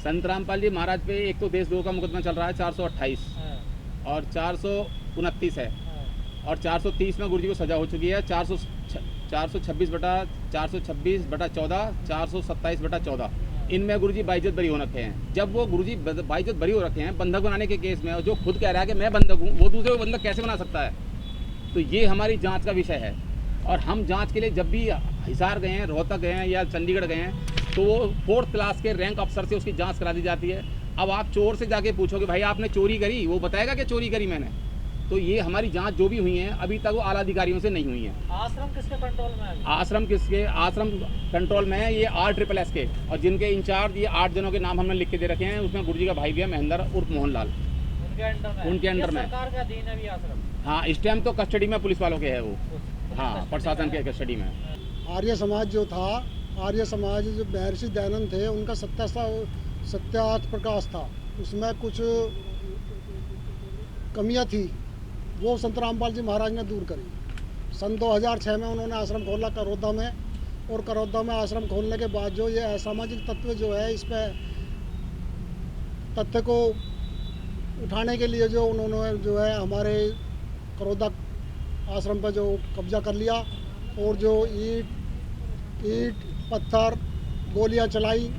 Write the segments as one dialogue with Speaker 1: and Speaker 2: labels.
Speaker 1: संत रामपाल जी महाराज पे एक तो देशद्रोह का मुकदमा चल रहा है 428 और 429 है और 430 में गुरुजी को सजा हो चुकी है। 426/14, 427/14, इनमें गुरुजी बाइज्जत बरी हो रखे हैं। जब वो गुरुजी बाइज्जत बरी हो रखे हैं बंधक बनाने के केस में, और जो खुद कह रहा है कि मैं बंधक हूँ, वो दूसरे को बंधक कैसे बना सकता है? तो ये हमारी जांच का विषय है। और हम जांच के लिए जब भी हिसार गए हैं, रोहतक गए हैं या चंडीगढ़ गए हैं, तो वो 4th क्लास के रैंक अफसर से उसकी जांच करा दी जाती है। अब आप चोर से जाके पूछोगे भाई आपने चोरी करी, वो बताएगा कि चोरी करी मैंने। तो ये हमारी जांच जो भी हुई है अभी तक वो आला अधिकारियों से नहीं हुई है।
Speaker 2: आश्रम किसके कंट्रोल में है?
Speaker 1: आश्रम कंट्रोल में है ये RSSS के, और जिनके इंचार्ज ये 8 जनों के नाम हमने लिख के दे रखे हैं। उसमें गुरुजी का भाई भी है महेंद्र उर्फ मोहनलाल, उनके अंडर में।
Speaker 2: सरकार का अधीन है भी आश्रम?
Speaker 1: हाँ, इस टाइम तो कस्टडी में पुलिस वालों के है वो। हाँ, प्रशासन के कस्टडी में।
Speaker 3: आर्य समाज जो था, आर्य समाज जो महर्षि दयानंद थे, उनका सत्यार्थ प्रकाश था, उसमें कुछ कमियां थी, वो संत रामपाल जी महाराज ने दूर करी। सन 2006 में उन्होंने आश्रम खोला करौदा में, और करौदा में आश्रम खोलने के बाद जो ये असामाजिक तत्व जो है, इस पर तथ्य को उठाने के लिए जो उन्होंने जो है हमारे करौदा आश्रम पर जो कब्जा कर लिया, और जो ईंट पत्थर गोलियां चलाई,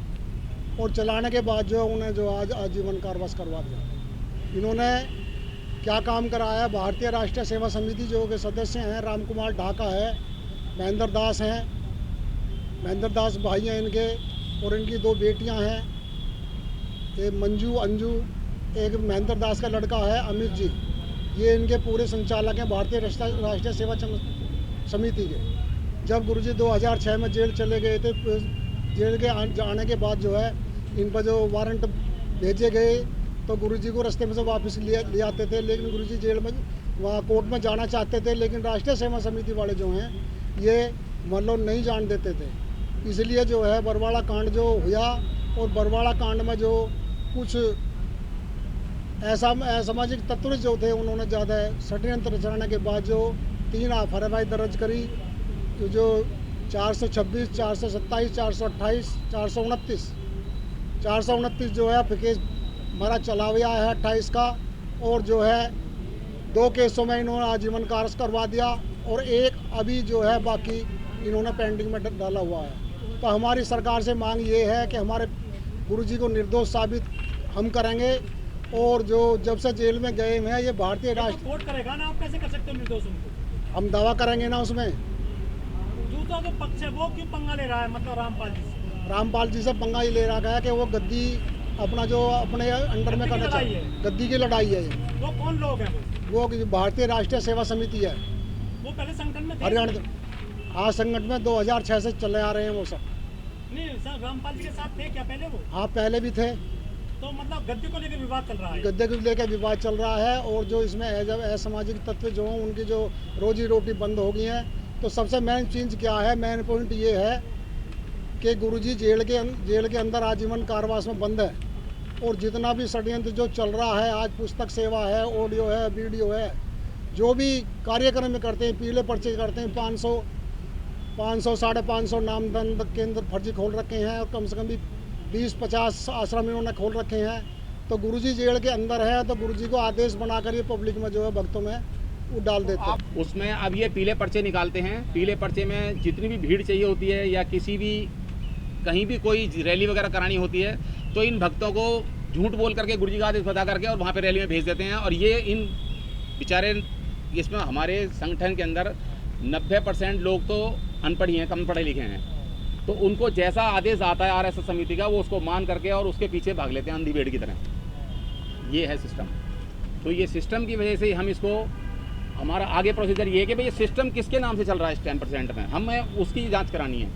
Speaker 3: और चलाने के बाद जो उन्हें जो आज आजीवन कारावास करवा दिया। इन्होंने क्या काम कराया? भारतीय राष्ट्रीय सेवा समिति जो के सदस्य हैं, राम कुमार ढाका है, महेंद्र दास हैं, महेंद्र दास भाई हैं इनके, और इनकी 2 बेटियां हैं, एक मंजू अंजू, एक महेंद्र दास का लड़का है अमित जी। ये इनके पूरे संचालक हैं भारतीय राष्ट्रीय सेवा समिति के। जब गुरुजी 2006 में जेल चले गए थे, जेल के जाने के बाद जो है इन पर जो वारंट भेजे गए, तो गुरुजी को रास्ते में से वापस ले आते थे। लेकिन गुरुजी जेल में वहाँ कोर्ट में जाना चाहते थे, लेकिन राष्ट्रीय सेवा समिति वाले जो हैं ये मतलब नहीं जान देते थे। इसलिए जो है बरवाड़ा कांड जो हुआ, और बरवाड़ा कांड में जो कुछ ऐसा असामाजिक तत्व जो थे, उन्होंने ज़्यादा षड्यंत्र रचने के बाद जो 3 FIR दर्ज करी, जो 426, 427, 428, 429 जो है केस हमारा चला हुआ है 28 का, और जो है 2 केसों में इन्होंने आजीवन कारावास करवा दिया, और एक अभी जो है बाकी इन्होंने पेंडिंग में डाला हुआ है। तो हमारी सरकार से मांग ये है कि हमारे गुरुजी को निर्दोष साबित हम करेंगे, और जो जब से जेल में गए हैं ये भारतीय राष्ट्र
Speaker 2: कोर्ट करेगा ना, आप कैसे कर सकते हो निर्दोष उनको?
Speaker 3: हम दावा करेंगे ना उसमें।
Speaker 2: दूसरा जो पक्ष है वो क्यों पंगा ले रहा है, मतलब रामपाल जी से?
Speaker 3: रामपाल जी से पंगा ही ले रहा है कि वो गद्दी अपना जो अपने अंडर में करना चाहिए, गद्दी की लड़ाई है।
Speaker 2: वो कौन लोग हैं?
Speaker 3: वो भारतीय राष्ट्रीय सेवा समिति है,
Speaker 2: वो पहले संगठन में थे?
Speaker 3: हरियाणा। हाँ, संगठन में 2006 से चले आ रहे हैं वो सब।
Speaker 2: नहीं सर, रामपाल जी के साथ थे क्या पहले वो?
Speaker 3: हाँ, पहले भी थे।
Speaker 2: तो मतलब गद्दी को लेकर विवाद चल रहा है?
Speaker 3: गद्दे को लेकर विवाद चल रहा है, और जो इसमें असामाजिक तत्व जो हैं उनकी जो रोजी रोटी बंद हो गई है। तो सबसे मेन चीज़ क्या है, मेन पॉइंट ये है कि गुरुजी जेल के अंदर आजीवन कारावास में बंद है, और जितना भी षड्यंत्र जो चल रहा है, आज पुस्तक सेवा है, ऑडियो है, वीडियो है, जो भी कार्यक्रम करते हैं, पीले पर्चे करते हैं, 500 साढ़े 500 नामदंड केंद्र फर्जी खोल रखे हैं, और कम से कम भी 20-50 आश्रम इन्होंने खोल रखे हैं। तो गुरुजी जेल के अंदर है, तो गुरुजी को आदेश बनाकर ये पब्लिक में जो है भक्तों में वो डाल देते हैं।
Speaker 1: उसमें अब ये पीले पर्चे निकालते हैं। पीले पर्चे में जितनी भी भीड़ चाहिए होती है, या किसी भी कहीं भी कोई रैली वगैरह करानी होती है, तो इन भक्तों को झूठ बोल करके गुरुजी का आदेश बता करके और वहाँ पे रैली में भेज देते हैं। और ये इन बेचारे, इसमें हमारे संगठन के अंदर 90% लोग तो अनपढ़ ही हैं, कम पढ़े लिखे हैं। तो उनको जैसा आदेश आता है RSS समिति का, वो उसको मान करके और उसके पीछे भाग लेते हैं अंधी भेड़ की तरह। ये है सिस्टम। तो ये सिस्टम की वजह से ही हम इसको, हमारा आगे प्रोसीजर ये है कि भाई ये सिस्टम किसके नाम से चल रहा है इस 10% में, हमें उसकी जांच करानी है।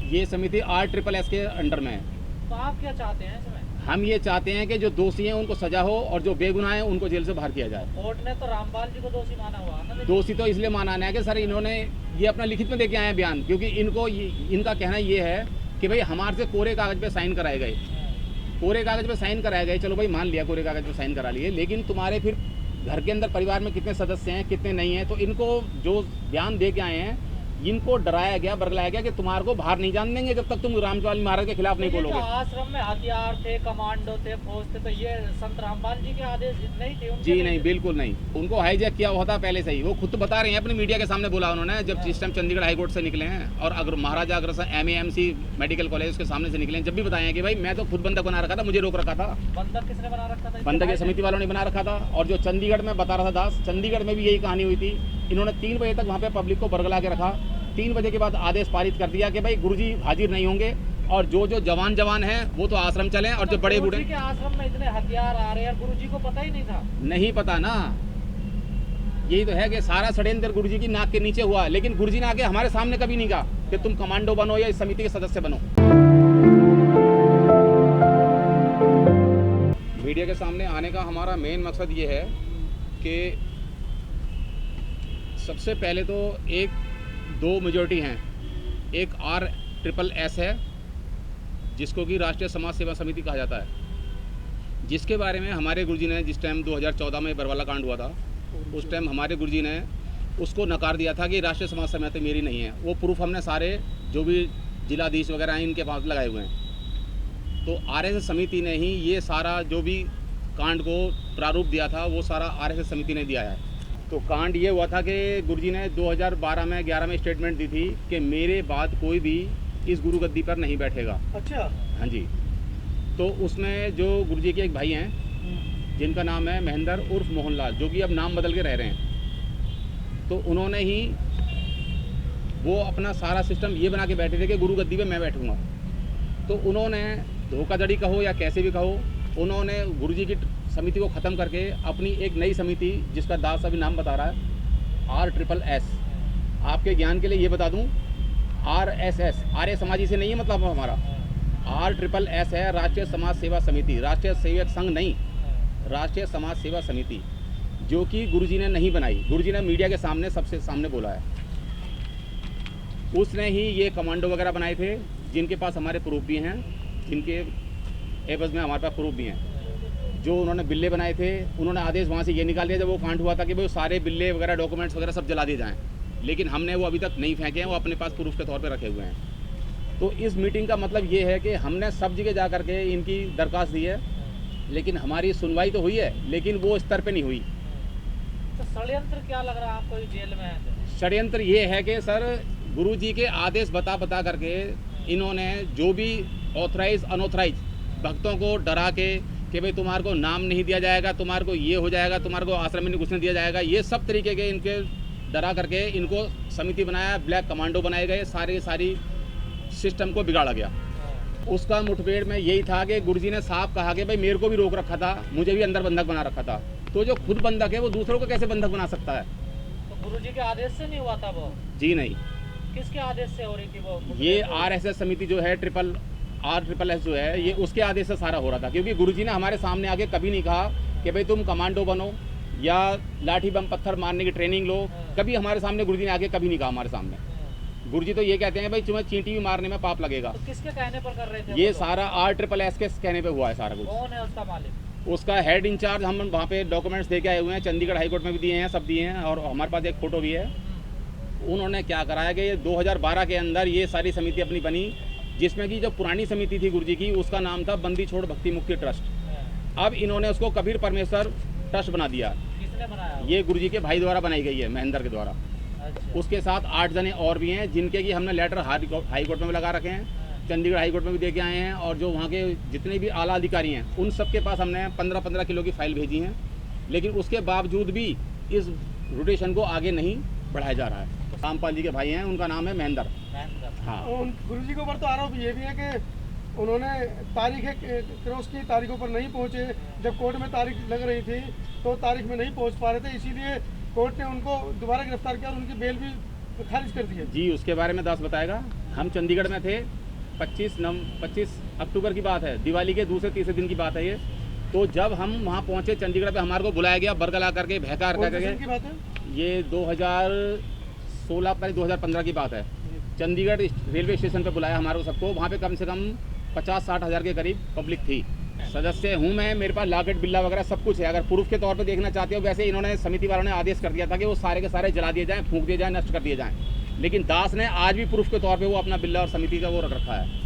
Speaker 1: ये समिति RSSS के अंडर में है।
Speaker 2: तो आप क्या चाहते हैं इसमें?
Speaker 1: हम ये चाहते हैं कि जो दोषी हैं उनको सजा हो, और जो बेगुनाह हैं उनको जेल से बाहर किया जाए।
Speaker 2: कोर्ट ने तो रामपाल जी को दोषी माना हुआ ना?
Speaker 1: दोषी तो इसलिए माना है कि सर इन्होंने ये अपना लिखित में दे के आए हैं बयान, क्योंकि इनको इनका कहना ये है कि भाई हमारे से कोरे कागज पे साइन कराए गए, कोरे कागज पे साइन कराए गए। चलो भाई मान लिया कोरे कागज पे साइन करा लिए, लेकिन तुम्हारे फिर घर के अंदर परिवार में कितने सदस्य हैं, कितने नहीं हैं, तो इनको जो बयान दे के आए हैं इनको डराया गया, बरगलाया गया कि तुम्हारे को बाहर नहीं जान देंगे जब तक तुम रामपाल महाराज के खिलाफ नहीं
Speaker 4: ये जो
Speaker 1: बोलोगे।
Speaker 4: आश्रम में हथियार थे, कमांडो थे, फौज थे, तो ये संत रामपाल जी के आदेश नहीं थे उनके?
Speaker 1: जी नहीं, बिल्कुल नहीं। उनको हाईजैक किया हुआ था पहले से ही। वो खुद तो बता रहे हैं, अपनी मीडिया के सामने बोला उन्होंने, जब जिस टाइम चंडीगढ़ हाईकोर्ट से निकले हैं और अगर Maharaja Agrasen MAMC medical college के सामने से निकले हैं, जब भी बताए हैं कि भाई मैं तो खुद बंधक बना रखा था, मुझे रोक रखा था।
Speaker 4: बंधक किसने बना रखा था?
Speaker 1: बंधक ये समिति वालों ने बना रखा था। और जो चंडीगढ़ में बता रहा था दास, चंडीगढ़ में भी यही कहानी हुई थी। इन्होंने 3 बजे तक वहाँ पे पब्लिक को बरगला के रखा। 3 बजे के बाद आदेश पारित कर दिया कि भाई गुरुजी हाजिर नहीं होंगे और जो जवान हैं वो तो आश्रम चलें और जो बड़े बूढ़े।
Speaker 4: गुरुजी के आश्रम में इतने हथियार आ रहे हैं, गुरुजी को पता ही नहीं था?
Speaker 1: नहीं पता ना, यही तो है कि सारा षड्यंत्र गुरुजी की नाक के नीचे हुआ। लेकिन गुरुजी ने आके हमारे सामने कभी नहीं कहा कि तुम कमांडो बनो या इस समिति के सदस्य बनो। मीडिया के सामने आने का हमारा मेन मकसद ये है कि सबसे पहले तो 2 मेजॉरिटी हैं। एक RSSS है जिसको कि राष्ट्रीय समाज सेवा समिति कहा जाता है, जिसके बारे में हमारे गुरुजी ने जिस टाइम 2014 में बरवाला कांड हुआ था उस टाइम हमारे गुरुजी ने उसको नकार दिया था कि राष्ट्रीय समाज समिति मेरी नहीं है। वो प्रूफ हमने सारे जो भी जिलाधीश वगैरह हैं इनके पास लगाए हुए हैं। तो RSS समिति ने ही ये सारा जो भी कांड को प्रारूप दिया था वो सारा RSS समिति ने दिया है। तो कांड ये हुआ था कि गुरुजी ने 2012 में 11 में स्टेटमेंट दी थी कि मेरे बाद कोई भी इस गुरु गद्दी पर नहीं बैठेगा।
Speaker 2: अच्छा।
Speaker 1: हाँ जी। तो उसमें जो गुरुजी के एक भाई हैं जिनका नाम है महेंद्र उर्फ मोहनलाल, जो कि अब नाम बदल के रह रहे हैं, तो उन्होंने ही वो अपना सारा सिस्टम ये बना के बैठे थे कि गुरु गद्दी पे मैं बैठूंगा। तो उन्होंने धोखाधड़ी कहो या कैसे भी कहो, उन्होंने गुरुजी की समिति को ख़त्म करके अपनी एक नई समिति जिसका दास अभी नाम बता रहा है RSSS। आपके ज्ञान के लिए ये बता दूं, RSS आर्य समाजी से नहीं है, मतलब हमारा RSSS है राष्ट्रीय समाज सेवा समिति, राष्ट्रीय सेवक संघ नहीं, राष्ट्रीय समाज सेवा समिति, जो कि गुरुजी ने नहीं बनाई। गुरुजी ने मीडिया के सामने सबसे सामने बोला है। उसने ही ये कमांडो वगैरह बनाए थे जिनके पास हमारे प्रूफ भी हैं, जिनके एवज में हमारे पास प्रूफ भी हैं। जो उन्होंने बिल्ले बनाए थे, उन्होंने आदेश वहाँ से ये निकाल दिया जब वो कांड हुआ था कि भाई सारे बिल्ले वगैरह डॉक्यूमेंट्स वगैरह सब जला दिए जाएँ, लेकिन हमने वो अभी तक नहीं फेंके हैं, वो अपने पास प्रूफ के तौर पे रखे हुए हैं। तो इस मीटिंग का मतलब ये है कि हमने सब जगह जा करके इनकी दरख्वास्त दी है, लेकिन हमारी सुनवाई तो हुई है लेकिन वो स्तर पे नहीं हुई।
Speaker 4: तो षड्यंत्र क्या लग रहा है आपको जेल में है?
Speaker 1: षड्यंत्र ये है कि सर गुरुजी के आदेश बता करके इन्होंने जो भी ऑथराइज अनऑथराइज भक्तों को डरा के कि भाई तुम्हारे को नाम नहीं दिया जाएगा, तुम्हारे को ये हो जाएगा, तुम्हारे को आश्रम में नहीं घुसने दिया जाएगा, ये सब तरीके के इनके डरा करके इनको समिति बनाया, ब्लैक कमांडो बनाए गए, सारी सिस्टम को बिगाड़ा गया। उसका मुठभेड़ में यही था कि गुरुजी ने साफ कहा कि भाई मेरे को भी रोक रखा था, मुझे भी अंदर बंधक बना रखा था। तो जो खुद बंधक है वो दूसरों को कैसे बंधक बना सकता है?
Speaker 4: तो गुरुजी के आदेश से नहीं हुआ था वो?
Speaker 1: जी नहीं।
Speaker 4: किसके आदेश से हो रही थी वो?
Speaker 1: ये RSS समिति जो है RSSS जो है ये उसके आदेश से सारा हो रहा था, क्योंकि गुरुजी ने हमारे सामने आके कभी नहीं कहा कि भाई तुम कमांडो बनो या लाठी बम पत्थर मारने की ट्रेनिंग लो। कभी हमारे सामने गुरुजी ने आके कभी नहीं कहा हमारे सामने। गुरुजी तो ये कहते हैं भाई तुम्हें चींटी भी मारने में पाप लगेगा।
Speaker 4: तो किसके कहने पर कर रहे थे?
Speaker 1: ये सारा RSSS के कहने पे हुआ है सारा कुछ।
Speaker 4: कौन है उसका मालिक?
Speaker 1: उसका हेड इंचार्ज हम वहाँ पे डॉक्यूमेंट्स दे के आए हुए हैं, चंडीगढ़ हाईकोर्ट में भी दिए हैं, सब दिए हैं, और हमारे पास एक फ़ोटो भी है। उन्होंने क्या कराया कि 2012 के अंदर ये सारी समिति अपनी बनी, जिसमें कि जो पुरानी समिति थी गुरुजी की उसका नाम था बंदी छोड़ भक्ति मुक्ति ट्रस्ट। अब इन्होंने उसको कबीर परमेश्वर ट्रस्ट बना दिया।
Speaker 4: किसने बनाया?
Speaker 1: ये गुरुजी के भाई द्वारा बनाई गई है, महेंद्र के द्वारा।
Speaker 4: अच्छा।
Speaker 1: उसके साथ 8 जने और भी हैं जिनके कि हमने लेटर हाईकोर्ट में भी लगा रखे हैं, चंडीगढ़ हाईकोर्ट में भी दे के आए हैं, और जो वहाँ के जितने भी आला अधिकारी हैं उन सब के पास हमने 15-15 किलो की फाइल भेजी हैं, लेकिन उसके बावजूद भी इस रोटेशन को आगे नहीं बढ़ाया जा रहा है। रामपाल जी के भाई हैं, उनका नाम है महेंद्र। हाँ।
Speaker 2: गुरुजी के ऊपर तो आरोप ये भी है कि उन्होंने तारीखें क्रॉस की, तारीखों पर नहीं पहुंचे। जब कोर्ट में तारीख लग रही थी तो तारीख में नहीं पहुंच पा रहे थे, इसीलिए कोर्ट ने उनको दोबारा गिरफ्तार किया और उनकी बेल भी खारिज कर दी है।
Speaker 1: जी, उसके बारे में दास बताएगा। हम चंडीगढ़ में थे, 25 अक्टूबर की बात है, दिवाली के दूसरे तीसरे दिन की बात है ये। तो जब हम वहाँ पहुँचे चंडीगढ़ पे, हमारे को बुलाया गया बरगला करके, भहकार करके।
Speaker 2: की बात है
Speaker 1: ये 2016 2015 की बात है। चंडीगढ़ रेलवे स्टेशन पे बुलाया हमारे को सबको। वहाँ पे कम से कम 50-60 हज़ार के करीब पब्लिक थी। सदस्य हूँ मैं, मेरे पास लागत बिल्ला वगैरह सब कुछ है। अगर प्रूफ के तौर पे देखना चाहते हो, वैसे इन्होंने समिति वालों ने आदेश कर दिया था कि वो सारे के सारे जला दिए जाएँ, फूंक दिए जाएँ, नष्ट कर दिए जाएँ। लेकिन दास ने आज भी प्रूफ के तौर पे वो अपना बिल्ला और समिति का वो रख रखा है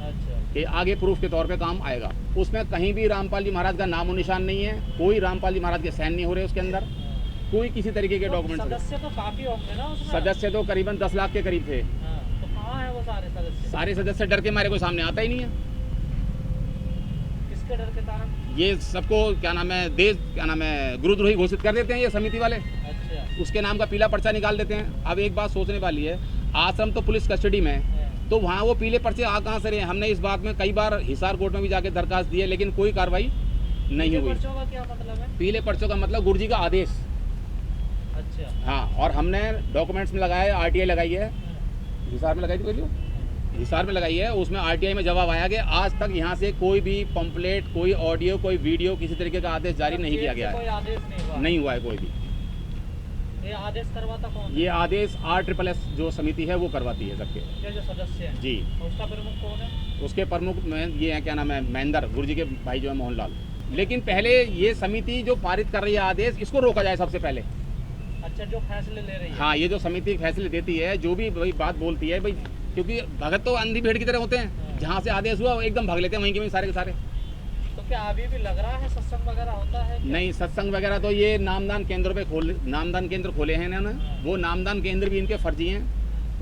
Speaker 4: अच्छा
Speaker 1: कि आगे प्रूफ के तौर पे काम आएगा। उसमें कहीं भी रामपाल जी महाराज का नाम और निशान नहीं है, कोई रामपाल जी महाराज के साइन नहीं हो रहे उसके अंदर, कोई किसी तरीके के डॉक्यूमेंट।
Speaker 4: सदस्य तो काफी होंगे ना उसमें?
Speaker 1: सदस्य तो करीबन 10 लाख के करीब थे।
Speaker 4: हाँ, तो कहाँ है वो सारे सदस्य?
Speaker 1: सारे सदस्य डर के मारे कोई सामने आता ही नहीं है।
Speaker 4: किसके डर के कारण?
Speaker 1: ये सबको क्या नाम है गुरुद्रोही घोषित कर देते हैं ये समिति वाले,
Speaker 4: अच्छा
Speaker 1: उसके नाम का पीला पर्चा निकाल देते हैं। अब एक बात सोचने वाली है, आश्रम तो पुलिस कस्टडी में है, तो वहाँ वो पीले पर्चे आ कहाँ से रहे? हमने इस बात में कई बार हिसार कोर्ट में भी जाके दरखास्त दी है, लेकिन कोई कार्रवाई नहीं हुई।
Speaker 4: पर्चों का क्या मतलब है?
Speaker 1: पीले पर्चों का मतलब गुरुजी का आदेश।
Speaker 4: अच्छा
Speaker 1: हाँ, और हमने डॉक्यूमेंट्स में लगाया है, RTI लगाई है, हिसार में लगाई थी कोई, हिसार में लगाई है, उसमें RTI में जवाब आया कि आज तक यहाँ से कोई भी पंपलेट, कोई ऑडियो, कोई वीडियो, किसी तरीके का आदेश जारी नहीं किया गया
Speaker 4: कोई
Speaker 1: है,
Speaker 4: आदेश
Speaker 1: नहीं हुआ है कोई भी।
Speaker 4: ये आदेश करवाता कौन?
Speaker 1: ये आदेश RSSS जो समिति है वो करवाती है सबके।
Speaker 4: ये जो सदस्य हैं
Speaker 1: जी,
Speaker 4: उसका प्रमुख कौन है?
Speaker 1: उसके प्रमुख में ये है क्या नाम है महेंद्र, गुरुजी के भाई जो है मोहनलाल। लेकिन पहले ये समिति जो पारित कर रही है आदेश, इसको रोका जाए सबसे पहले।
Speaker 4: अच्छा, जो फैसले ले रही है।
Speaker 1: हाँ, ये जो समिति फैसले देती है, जो भी भाई बात बोलती है भाई, क्योंकि भगत तो अंधी भेड़ की तरह होते हैं, जहाँ से आदेश हुआ वो एकदम भाग लेते हैं वहीं के वहीं सारे के सारे।
Speaker 4: तो क्या अभी भी लग रहा है सत्संग वगैरह होता है क्या?
Speaker 1: नहीं, सत्संग वगैरह तो ये नामदान केंद्रों पे नामदान केंद्र खोले हैं इन्होंने, वो नामदान केंद्र भी इनके फर्जी हैं।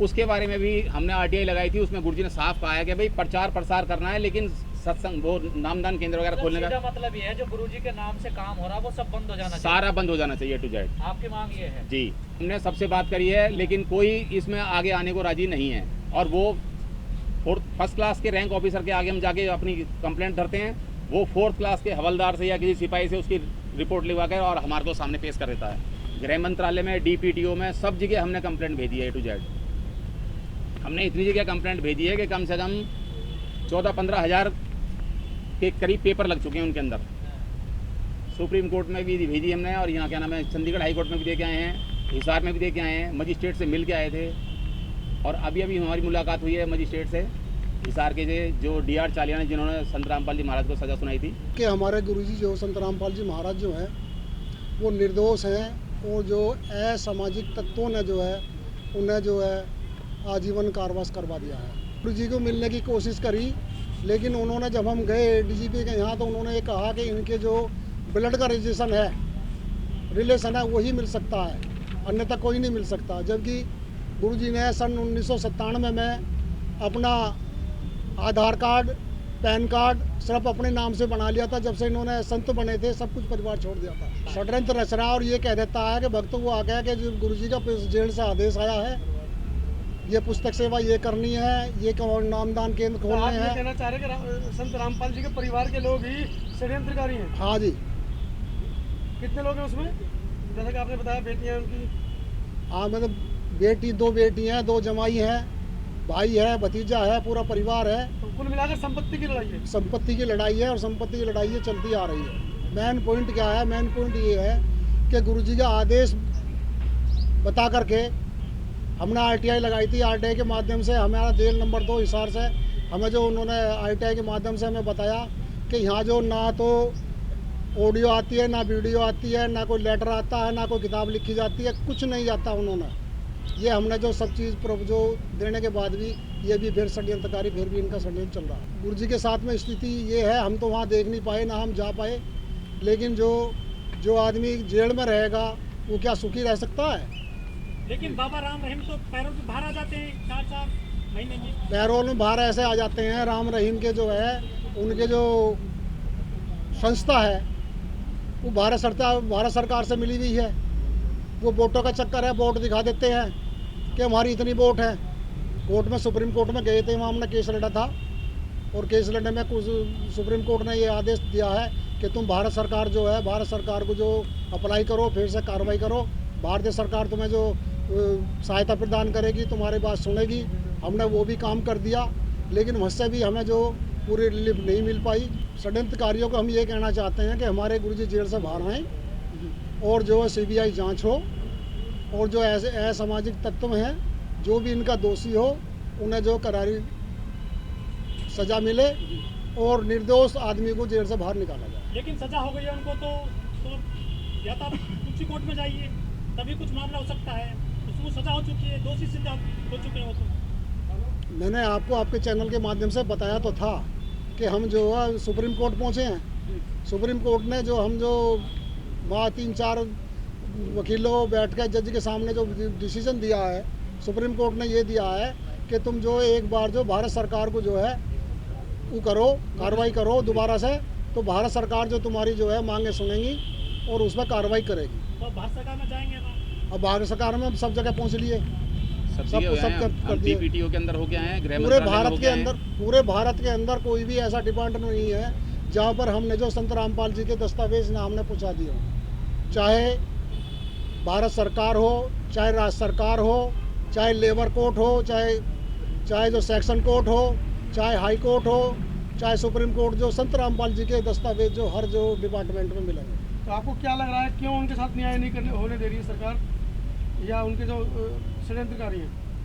Speaker 1: उसके बारे में भी हमने RTI लगाई थी, उसमें गुरुजी ने साफ कहा है कि भाई प्रचार प्रसार करना है, लेकिन सत्संग वो नामदान केंद्र वगैरह खोलने का
Speaker 4: मतलब ये है जो गुरुजी के नाम से काम हो रहा है वो सब बंद हो जाना चाहिए।
Speaker 1: सारा बंद हो जाना चाहिए to Z।
Speaker 4: आपकी मांग ये है?
Speaker 1: जी, हमने सबसे बात करी है, लेकिन कोई इसमें आगे आने को राजी नहीं है। और वो फर्स्ट क्लास के रैंक ऑफिसर के आगे हम जाके अपनी कंप्लेंट धरते हैं, वो 4th क्लास के हवलदार से या किसी सिपाही से उसकी रिपोर्ट लिखवा कर और हमारे को सामने पेश कर देता है। गृह मंत्रालय में, DPTO में, सब जगह हमने कंप्लेंट भेजी है to Z। हमने इतनी जगह कंप्लेंट भेजी है कि कम से कम 14-15 हज़ार के करीब पेपर लग चुके हैं उनके अंदर। सुप्रीम कोर्ट में भी भेजी हमने, और यहाँ क्या नाम है चंडीगढ़ हाई कोर्ट में भी दे के आए हैं, हिसार में भी दे के आए हैं, मजिस्ट्रेट से मिल के आए थे। और अभी हमारी मुलाकात हुई है मजिस्ट्रेट से हिसार के जो DR चालिया ने, जिन्होंने संत रामपाल जी महाराज को सज़ा सुनाई थी।
Speaker 3: कि हमारे गुरुजी जो संत रामपाल जी महाराज जो हैं वो निर्दोष हैं, और जो असामाजिक तत्वों ने जो है उन्हें जो है आजीवन कारावास करवा दिया है। गुरुजी को मिलने की कोशिश करी, लेकिन उन्होंने जब हम गए DGP के यहाँ तो उन्होंने ये कहा कि इनके जो ब्लड का रिलेशन है वही मिल सकता है, अन्यथा कोई नहीं मिल सकता। जबकि गुरुजी ने सन 1997 में अपना आधार कार्ड, पैन कार्ड सिर्फ अपने नाम से बना लिया था। जब से इन्होंने संत बने थे सब कुछ परिवार छोड़ दिया था। षड्यंत्र रच रहा और ये कह देता है कि भक्तों को आ गया कि जो गुरुजी का जेल से आदेश आया है, ये पुस्तक सेवा ये करनी है, ये नामदान केंद्र
Speaker 2: तो
Speaker 3: खोलने
Speaker 2: आप ये
Speaker 3: हैं।
Speaker 2: कहना चाह रहे हैं कि संत रामपाल जी के परिवार के लोग ही षड्यंत्रकारी हैं?
Speaker 3: हाँ जी।
Speaker 2: कितने लोग हैं उसमें? जैसा कि आपने बताया बेटियां उनकी।
Speaker 3: हाँ, मतलब बेटी, 2 बेटी हैं, 2 जमाई हैं, भाई है, भतीजा है, पूरा परिवार है।
Speaker 2: तो कुल मिलाकर संपत्ति की लड़ाई है।
Speaker 3: संपत्ति की लड़ाई है, और संपत्ति की लड़ाई ये चलती आ रही है। मेन पॉइंट क्या है? मेन पॉइंट ये है कि गुरुजी का आदेश बता करके हमने RTI लगाई थी। RTI के माध्यम से हमारा जेल नंबर 2 हिसार से हमें जो उन्होंने RTI के माध्यम से हमें बताया कि यहाँ जो ना तो ऑडियो आती है, ना वीडियो आती है, ना कोई लेटर आता है, ना कोई किताब लिखी जाती है, कुछ नहीं आता उन्होंने। ये हमने जो सब चीज़ जो देने के बाद भी ये भी फिर षड्यंत्रकारी, फिर भी इनका षड्यंत्र चल रहा है। गुरुजी के साथ में स्थिति ये है, हम तो वहाँ देख नहीं पाए, ना हम जा पाए, लेकिन जो आदमी जेल में रहेगा वो क्या सुखी रह सकता है?
Speaker 5: लेकिन बाबा राम रहीम तो पैरों पे बाहर आ जाते हैं 4-4 महीने में।
Speaker 3: पैरोल में बाहर ऐसे आ जाते हैं। राम रहीम के जो है उनके जो संस्था है वो भारत सरकार से मिली हुई है। वो वोटों का चक्कर है, वोट दिखा देते हैं कि हमारी इतनी वोट है। कोर्ट में, सुप्रीम कोर्ट में गए थे, वहाँ हमने केस लड़ा था, और केस लड़ने में कुछ सुप्रीम कोर्ट ने ये आदेश दिया है कि तुम भारत सरकार जो है, भारत सरकार को जो अप्लाई करो, फिर से कार्रवाई करो, भारतीय सरकार तुम्हें जो सहायता प्रदान करेगी, तुम्हारी बात सुनेगी। हमने वो भी काम कर दिया, लेकिन मुझसे भी हमें जो पूरी रिलीफ नहीं मिल पाई। षड्यंत्रकारियों को हम ये कहना चाहते हैं कि हमारे गुरुजी जेल से बाहर आएँ, और जो CBI जांच हो, और जो ऐसे असामाजिक तत्व हैं जो भी इनका दोषी हो उन्हें जो करारी सज़ा मिले, और निर्दोष आदमी को जेल से बाहर निकाला जाए।
Speaker 5: लेकिन सजा हो गई है उनको तो या तो आप उच्च कोर्ट में जाइए, तभी कुछ मामला हो सकता है। मुँह सजा हो चुकी है, दोषी सिद्ध हो चुके हैं वो तो।
Speaker 3: मैंने आपको आपके चैनल के माध्यम से बताया तो था कि हम जो है सुप्रीम कोर्ट पहुँचे हैं। सुप्रीम कोर्ट ने जो हम जो वहाँ 3-4 वकीलों बैठ कर जज के सामने जो डिसीजन दिया है, सुप्रीम कोर्ट ने ये दिया है कि तुम जो एक बार जो भारत सरकार को जो है वो करो, कार्रवाई करो दोबारा से, तो भारत सरकार जो तुम्हारी जो है मांगे सुनेंगी और उसमें कार्रवाई करेगी।
Speaker 5: तो अब भारत सरकार में जाएंगे ना?
Speaker 3: अब भारत सरकार में सब जगह पहुँच लिए,
Speaker 1: सब
Speaker 3: सब
Speaker 1: जगह
Speaker 3: सब कर दिए।
Speaker 1: पीपीटीओ के अंदर हो गया है, गृह
Speaker 3: पूरे
Speaker 1: मंत्रालय में हो गया है।
Speaker 3: पूरे भारत के अंदर कोई भी ऐसा डिपार्टमेंट नहीं है जहाँ पर हमने जो संत रामपाल जी के दस्तावेज ना हमने पहुँचा दिए हो। चाहे भारत सरकार हो, चाहे राज्य सरकार हो, चाहे लेबर कोर्ट हो, चाहे जो सेक्शन कोर्ट हो, चाहे हाई कोर्ट हो, चाहे सुप्रीम कोर्ट, जो संत रामपाल जी के दस्तावेज जो हर जो डिपार्टमेंट में मिलेंगे।
Speaker 2: तो आपको क्या लग रहा है क्यों उनके साथ न्याय नहीं करने होने दे रही है सरकार, या उनके जो षड्यंत्रकारी हैं?